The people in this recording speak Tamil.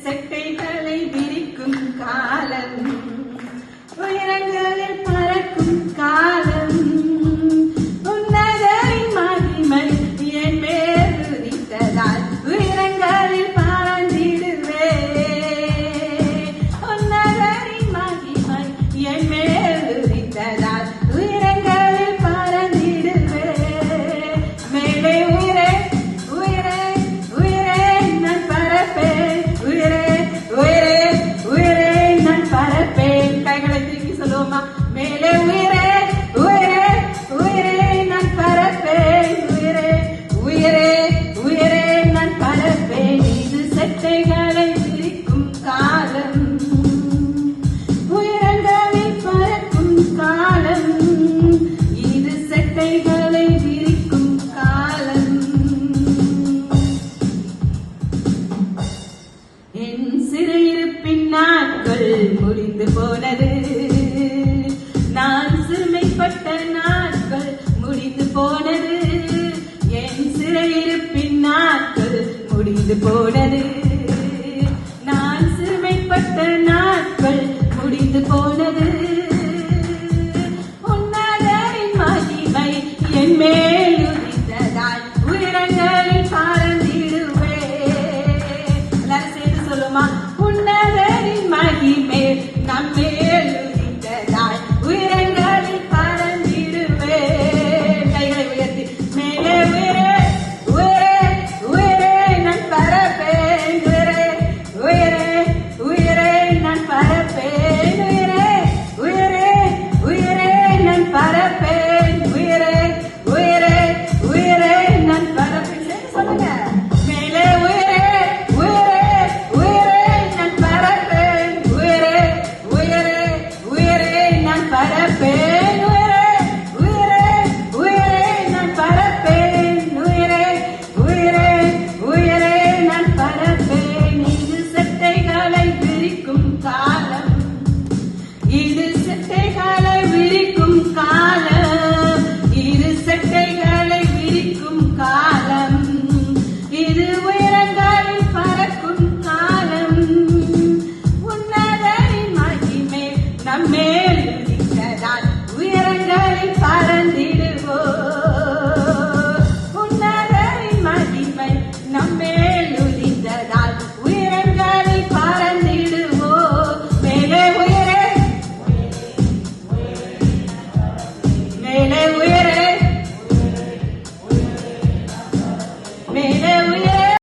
செட்டைகளை விரிக்கும் காலம், உயரங்களில் பறக்கும் காலம், உன்னதரின் மகிமை என் மேல் உதித்ததால் உயரங்களில் பறந்திடுவே. உன்னதரின் மகிமை என் மேல் உதித்ததால் உயரங்களில் பறந்திடுவே. மேலே உயரே உயரே உயரே நான் பறப்பேன், உயரே உயரே உயரே நான் பறப்பேன். கைகளை தூக்கி சொல்லுவோமா? மேலே உயரே உயரே உயரே நான் பறப்பேன், உயரே உயரே உயரே நான் பறப்பேன். இது செட்டைகளை விரிக்கும் காலம், உயரங்களில் பறக்கும் காலம், இது செட்டைகளை விரிக்கும் காலம். என் சிறையிருப்பின் நாட்கள் முடிந்து போனது, நான் சிறுமைப்பட்ட நாட்கள் முடிந்து போனது. என் சிறையிருப்பின் நாட்கள் முடிந்து போனது.